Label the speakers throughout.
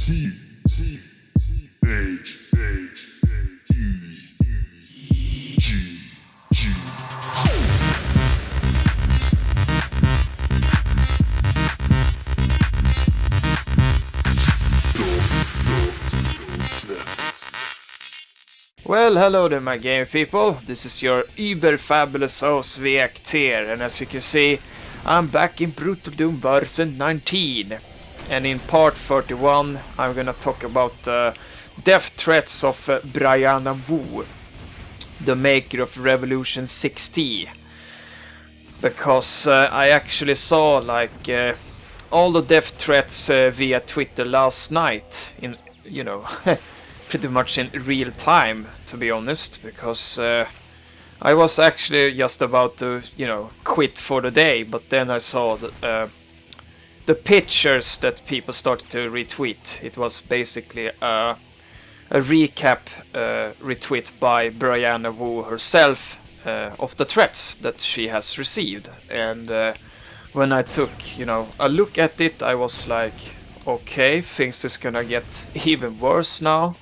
Speaker 1: Well, hello there my game people, this is your uber fabulous host v19, and as you can see, I'm back in Brutal Doom version 19. And in part 31, I'm gonna talk about the death threats of Brianna Wu, the maker of Revolution 60. Because I actually saw like all the death threats via Twitter last night, in, you know, pretty much in real time, to be honest, because I was actually just about to, you know, quit for the day, but then I saw the pictures that people started to retweet. It was basically a recap retweet by Brianna Wu herself of the threats that she has received, and when I took, you know, a look at it, I was like, okay, things is gonna get even worse now.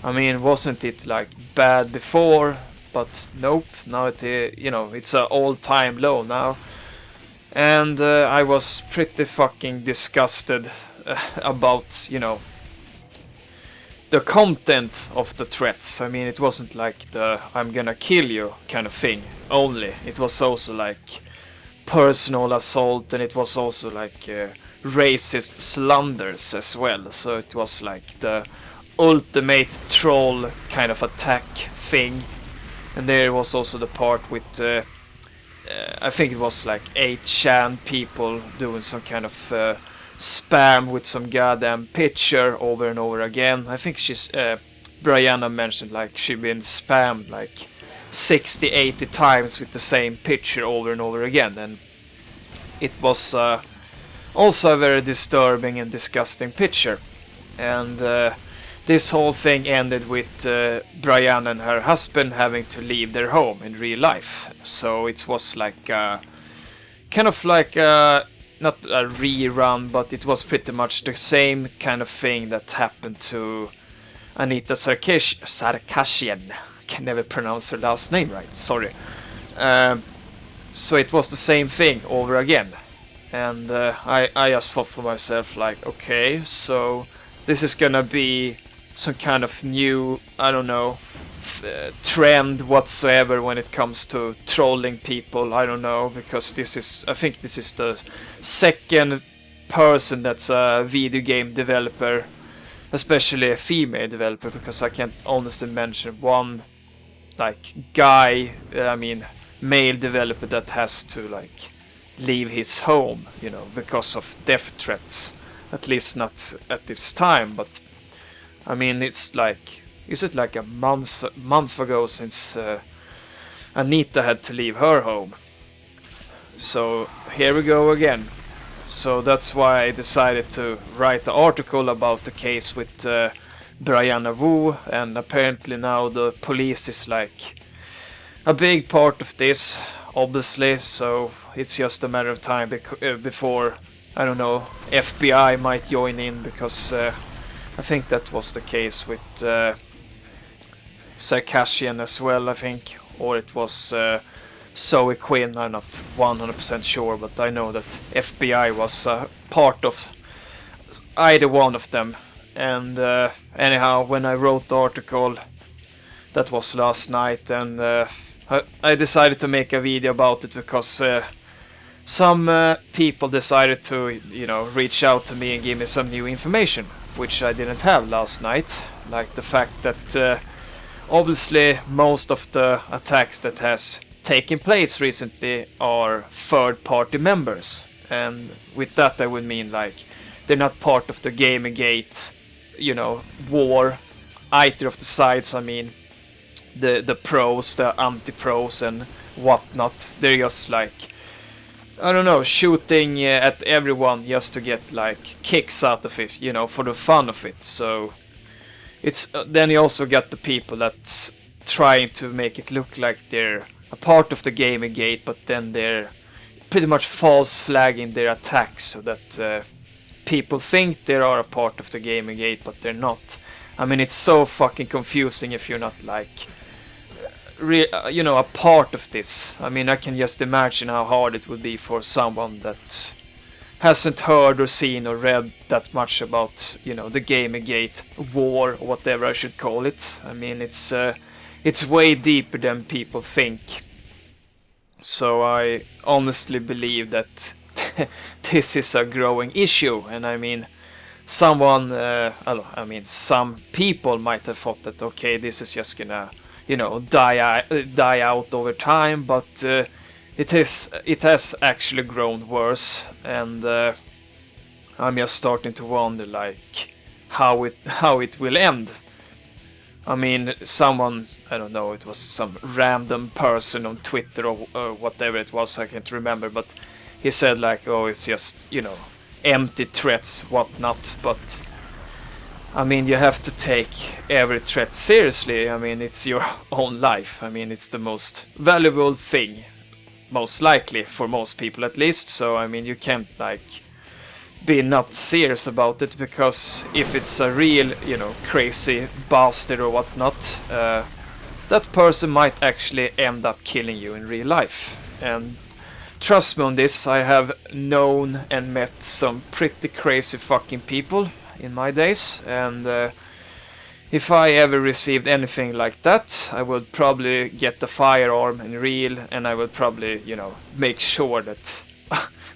Speaker 1: I mean, wasn't it like bad before? But nope, now it, you know, it's an all-time low now. And I was pretty fucking disgusted about, you know, the content of the threats. I mean, it wasn't like the I'm gonna kill you kind of thing only. It was also like personal assault, and it was also like racist slanders as well. So it was like the ultimate troll kind of attack thing. And there was also the part with I think it was like 8chan people doing some kind of spam with some goddamn picture over and over again. I think she's Brianna mentioned like she'd been spammed like 60-80 times with the same picture over and over again, and it was also a very disturbing and disgusting picture. And this whole thing ended with Brianna and her husband having to leave their home in real life. So it was like kind of like not a rerun, but it was pretty much the same kind of thing that happened to Anita Sarkisian. I can never pronounce her last name right, sorry. So it was the same thing over again. And I just thought for myself like, okay, so this is gonna be some kind of new, I don't know, trend whatsoever when it comes to trolling people. I don't know, because this is, I think this is the second person that's a video game developer, especially a female developer, because I can't honestly mention one like guy, I mean male developer that has to like leave his home, you know, because of death threats. At least not at this time, but I mean, it's like, is it like a month ago since Anita had to leave her home? So here we go again. So that's why I decided to write the article about the case with Brianna Wu, and apparently now the police is like a big part of this, obviously, so it's just a matter of time before, I don't know, FBI might join in, because I think that was the case with Sarkisian as well, I think, or it was Zoe Quinn. I'm not 100% sure, but I know that FBI was part of either one of them. And anyhow, when I wrote the article, that was last night, and I decided to make a video about it because some people decided to, you know, reach out to me and give me some new information, which I didn't have last night. Like the fact that obviously most of the attacks that has taken place recently are third-party members, and with that I would mean like they're not part of the Gamergate, you know, war, either of the sides. I mean the pros, the anti-pros and whatnot. They're just like, I don't know, shooting at everyone just to get like kicks out of it, you know, for the fun of it. So it's then you also got the people that's trying to make it look like they're a part of the Gamergate, but then they're pretty much false flagging their attacks so that people think they are a part of the Gamergate, but they're not. I mean, it's so fucking confusing if you're not like, you know, a part of this. I mean, I can just imagine how hard it would be for someone that hasn't heard or seen or read that much about, you know, the Gamergate war, or whatever I should call it. I mean, it's way deeper than people think. So I honestly believe that this is a growing issue, and I mean, some people might have thought that, okay, this is just gonna, you know, die out over time, but it has actually grown worse, and I'm just starting to wonder like how it will end. I mean, someone, I don't know, it was some random person on Twitter or whatever it was, I can't remember, but he said like, oh, it's just, you know, empty threats, whatnot. But I mean, you have to take every threat seriously. I mean, it's your own life. I mean, it's the most valuable thing, most likely for most people at least. So I mean, you can't like be not serious about it, because if it's a real, you know, crazy bastard or whatnot, that person might actually end up killing you in real life. And trust me on this, I have known and met some pretty crazy fucking people in my days, and if I ever received anything like that, I would probably get the firearm in real, and I would probably, you know, make sure that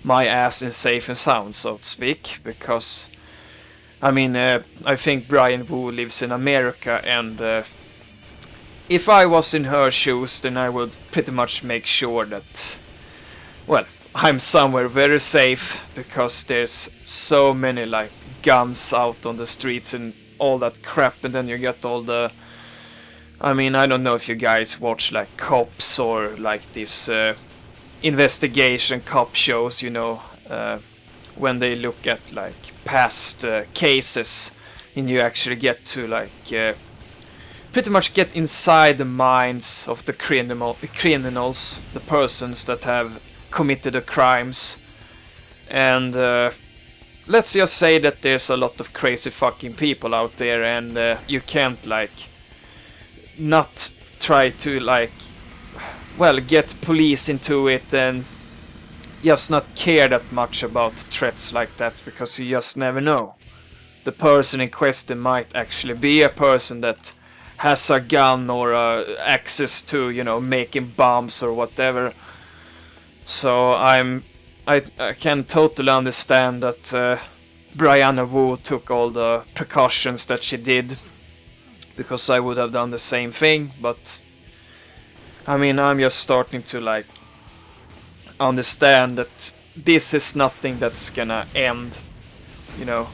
Speaker 1: my ass is safe and sound, so to speak, because I mean, I think Brianna Wu lives in America, and if I was in her shoes, then I would pretty much make sure that, well, I'm somewhere very safe, because there's so many like guns out on the streets and all that crap, and then you get all the, I mean, I don't know if you guys watch like Cops or like this investigation cop shows, you know, when they look at like past cases, and you actually get to like pretty much get inside the minds of the criminals, the persons that have committed the crimes. And let's just say that there's a lot of crazy fucking people out there, and you can't like not try to like, well, get police into it and just not care that much about threats like that, because you just never know. The person in question might actually be a person that has a gun or access to, you know, making bombs or whatever. So I can totally understand that Brianna Wu took all the precautions that she did, because I would have done the same thing. But I mean, I'm just starting to like understand that this is nothing that's gonna end, you know.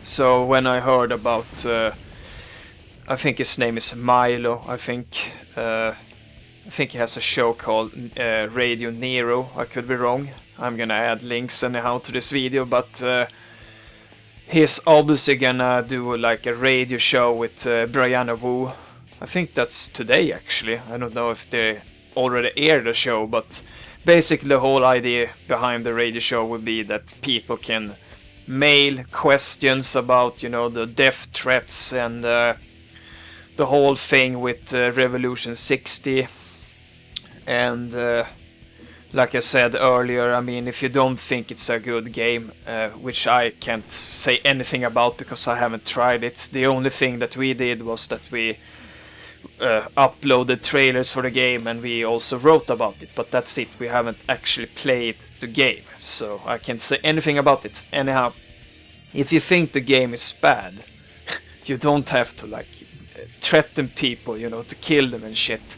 Speaker 1: So when I heard about, I think his name is Milo, I think he has a show called Radio Nero. I could be wrong. I'm gonna add links anyhow to this video, but he's obviously gonna do like a radio show with Brianna Wu. I think that's today actually. I don't know if they already aired the show, but basically the whole idea behind the radio show would be that people can mail questions about, you know, the death threats and the whole thing with Revolution 60. And like I said earlier, I mean, if you don't think it's a good game, which I can't say anything about because I haven't tried it. The only thing that we did was that we uploaded trailers for the game, and we also wrote about it, but that's it. We haven't actually played the game, so I can't say anything about it. Anyhow, if you think the game is bad, you don't have to like threaten people, you know, to kill them and shit.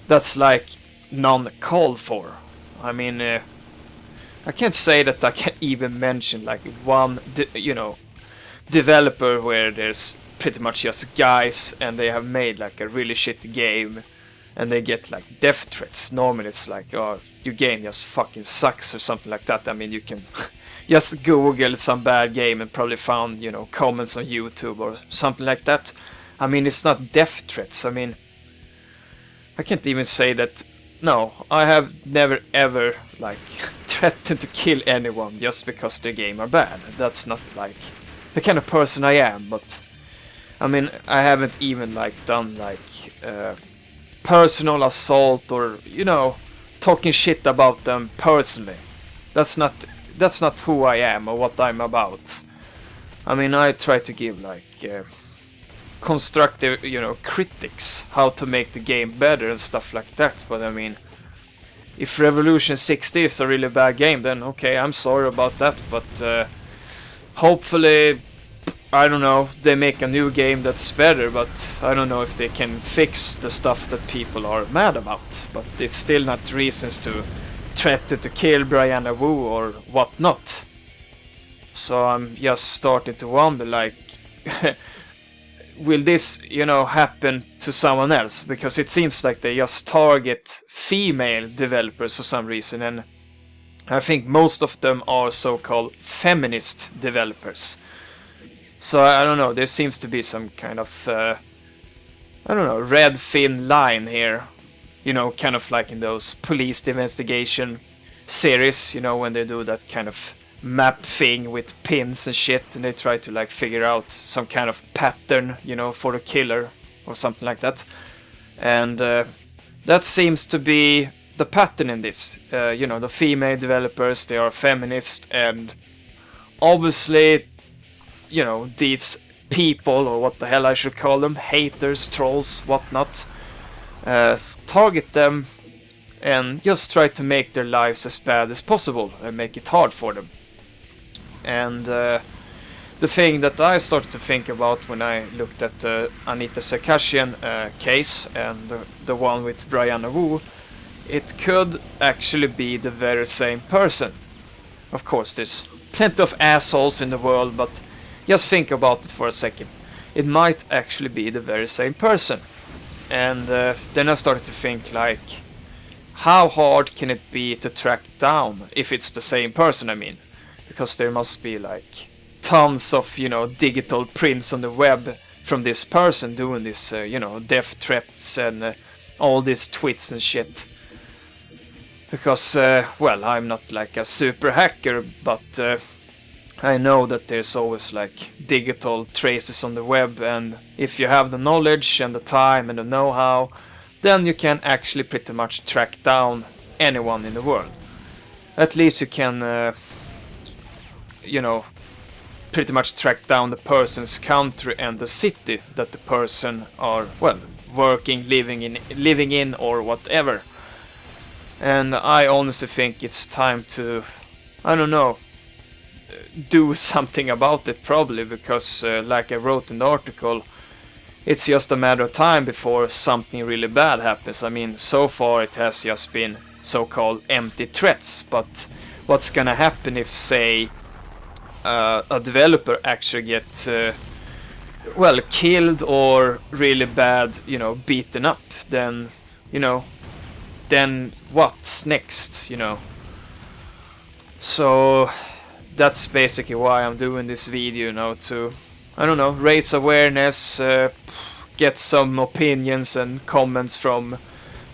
Speaker 1: That's like non-called for. I mean, I can't say that I can even mention like one, you know, developer where there's pretty much just guys and they have made like a really shitty game and they get like death threats. Normally it's like, oh, your game just fucking sucks or something like that. I mean, you can just Google some bad game and probably found, you know, comments on YouTube or something like that. I mean, it's not death threats. I mean, I can't even say that. No, I have never ever like threaten to kill anyone just because their game are bad. That's not like the kind of person I am. But I mean, I haven't even like done like personal assault or, you know, talking shit about them personally. That's not who I am or what I'm about. I mean, I try to give like constructive, you know, critics how to make the game better and stuff like that. But I mean, if Revolution 60 is a really bad game, then okay, I'm sorry about that. But hopefully, I don't know, they make a new game that's better. But I don't know if they can fix the stuff that people are mad about. But it's still not reasons to threaten to kill Brianna Wu or whatnot. So I'm just starting to wonder, like, will this, you know, happen to someone else? Because it seems like they just target female developers for some reason, and I think most of them are so-called feminist developers. So I don't know, there seems to be some kind of, I don't know, red thin line here. You know, kind of like in those police investigation series, you know, when they do that kind of map thing with pins and shit, and they try to like figure out some kind of pattern, you know, for the killer or something like that. And that seems to be the pattern in this. You know, the female developers, they are feminist, and obviously, you know, these people, or what the hell I should call them, haters, trolls, whatnot, target them and just try to make their lives as bad as possible and make it hard for them. And the thing that I started to think about when I looked at the Anita Sarkeesian case and the one with Brianna Wu, it could actually be the very same person. Of course, there's plenty of assholes in the world, but just think about it for a second. It might actually be the very same person. And then I started to think, like, how hard can it be to track down if it's the same person, I mean? Because there must be like tons of, you know, digital prints on the web from this person doing this, you know, death threats and all these tweets and shit. Because, well, I'm not like a super hacker, but I know that there's always like digital traces on the web, and if you have the knowledge and the time and the know-how, then you can actually pretty much track down anyone in the world. At least you can, you know, pretty much track down the person's country and the city that the person are, well, working, living in or whatever. And I honestly think it's time to, I don't know, do something about it, probably, because like I wrote in the article, it's just a matter of time before something really bad happens. I mean, so far it has just been so-called empty threats, but what's gonna happen if, say, a developer actually gets well, killed or really bad, you know, beaten up? Then, you know, then what's next, you know? So that's basically why I'm doing this video, you know, to, I don't know, raise awareness, get some opinions and comments from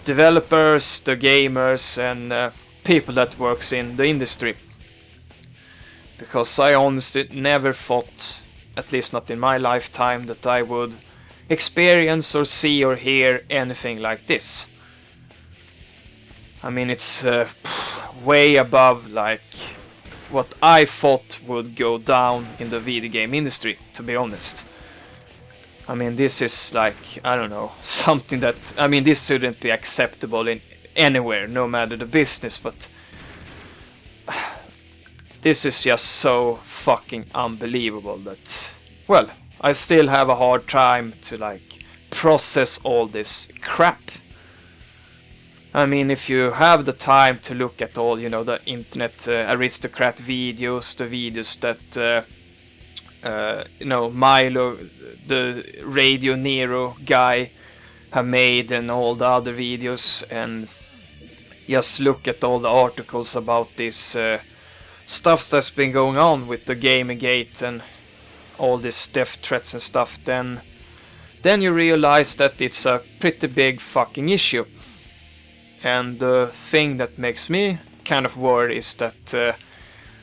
Speaker 1: developers, the gamers, and people that works in the industry. Because I honestly never thought, at least not in my lifetime, that I would experience or see or hear anything like this. I mean, it's way above like what I thought would go down in the video game industry, to be honest. I mean, this is like, I don't know, something that, I mean, this shouldn't be acceptable in anywhere, no matter the business, but this is just so fucking unbelievable that, well, I still have a hard time to like process all this crap. I mean, if you have the time to look at all, you know, the internet aristocrat videos, the videos that, you know, Milo, the Radio Nero guy, have made, and all the other videos, and just look at all the articles about this stuff that's been going on with the Gamergate and all this death threats and stuff, then you realize that it's a pretty big fucking issue. And the thing that makes me kind of worry is that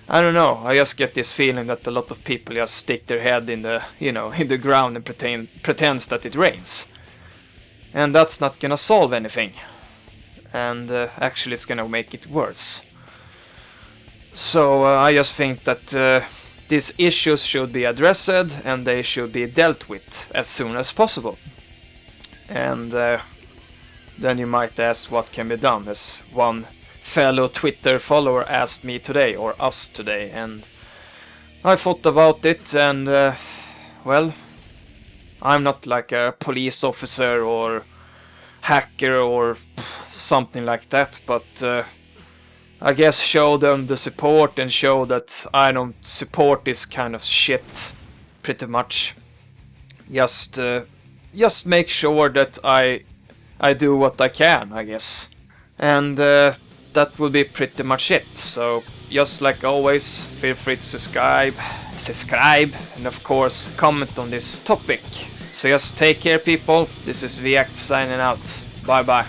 Speaker 1: I don't know. I just get this feeling that a lot of people just stick their head in the in the ground and pretends that it rains, and that's not gonna solve anything. And actually, it's gonna make it worse. So I just think that these issues should be addressed and they should be dealt with as soon as possible. And then you might ask what can be done, as one fellow Twitter follower asked me today, or us today, and I thought about it, and well, I'm not like a police officer or hacker or something like that, but I guess show them the support and show that I don't support this kind of shit, pretty much. Just make sure that I do what I can, I guess. And that will be pretty much it. So just like always, feel free to subscribe, and of course comment on this topic. So just take care, people. This is v19 signing out. Bye bye.